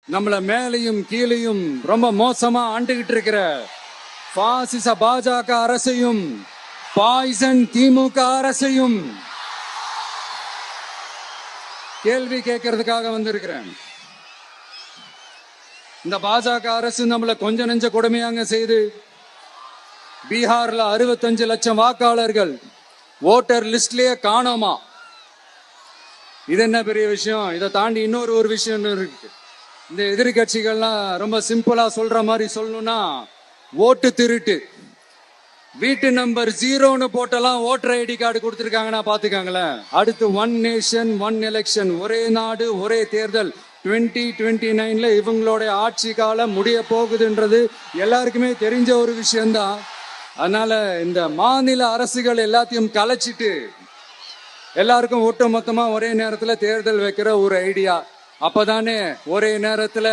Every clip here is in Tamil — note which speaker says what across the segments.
Speaker 1: நம்மள மேலையும் கீழையும் ரொம்ப மோசமா ஆண்டுகிட்டு இருக்கிற பாசிச பாஜக அரசையும் பாய்சன் திமுக அரசையும் கேள்வி கேட்கறதுக்காக வந்திருக்கிறேன். இந்த பாஜக அரசு நம்மள கொஞ்ச நெஞ்ச கொடுமையாங்க செய்து பீகார்ல 65 லட்சம் வாக்காளர்கள் ஓட்டர் லிஸ்ட்லயே காணோமா. இது என்ன பெரிய விஷயம்? இதை தாண்டி இன்னொரு விஷயம் இருக்கு. இந்த எதிர்கட்சிகள்லாம் ரொம்ப சிம்பிளா சொல்ற மாதிரி சொல்லணும்னா, ஓட்டு திருட்டு. வீட்டு நம்பர் 0ன்னு போட்டெல்லாம் ஓட்டர் ஐடி கார்டு கொடுத்துருக்காங்கன்னா பாத்துக்காங்களேன். அடுத்து 1 நேஷன் 1 எலெக்ஷன், ஒரே நாடு ஒரே தேர்தல் 2029ல இவங்களுடைய ஆட்சி காலம் முடிய போகுதுன்றது எல்லாருக்குமே தெரிஞ்ச ஒரு விஷயம்தான். அதனால இந்த மாநில அரசுகள் எல்லாத்தையும் கலைச்சிட்டு எல்லாருக்கும் ஒட்டு மொத்தமா ஒரே நேரத்துல தேர்தல் வைக்கிற ஒரு ஐடியா. அப்பதானே ஒரே நேரத்துல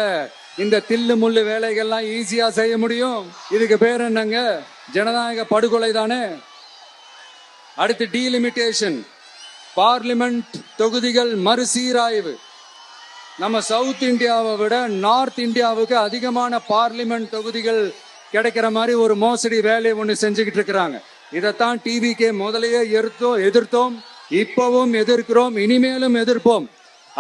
Speaker 1: இந்த தில்லு முள்ளு வேலைகள்லாம் ஈஸியா செய்ய முடியும். இதுக்கு பேர் என்னங்க? ஜனநாயக படுகொலை தானே. அடுத்து டீலிமிட்டேஷன், பார்லிமெண்ட் தொகுதிகள் மறுசீராய்வு. நம்ம சவுத் இந்தியாவை விட நார்த் இந்தியாவுக்கு அதிகமான பார்லிமெண்ட் தொகுதிகள் கிடைக்கிற மாதிரி ஒரு மோசடி வேலையை ஒண்ணு செஞ்சுக்கிட்டு இருக்கிறாங்க. இதைத்தான் டிவிகே முதலையே எதிர்த்தோம், இப்பவும் எதிர்க்கிறோம், இனிமேலும் எதிர்ப்போம்.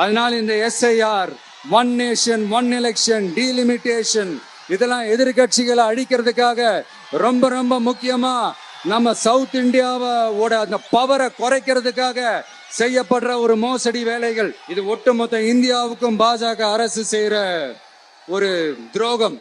Speaker 1: அதனால இந்த SIR, 1 நேஷன் 1 எலெக்ஷன், டீலிமிட்டேஷன் இதெல்லாம் எதிர்கட்சிகளை அழிக்கிறதுக்காக ரொம்ப ரொம்ப முக்கியமா நம்ம சவுத் இந்தியாவோட அந்த பவரை குறைக்கிறதுக்காக செய்யப்படுற ஒரு மோசடி வேலைகள். இது ஒட்டுமொத்த இந்தியாவுக்கும் பாஜக அரசு செய்யற ஒரு துரோகம்.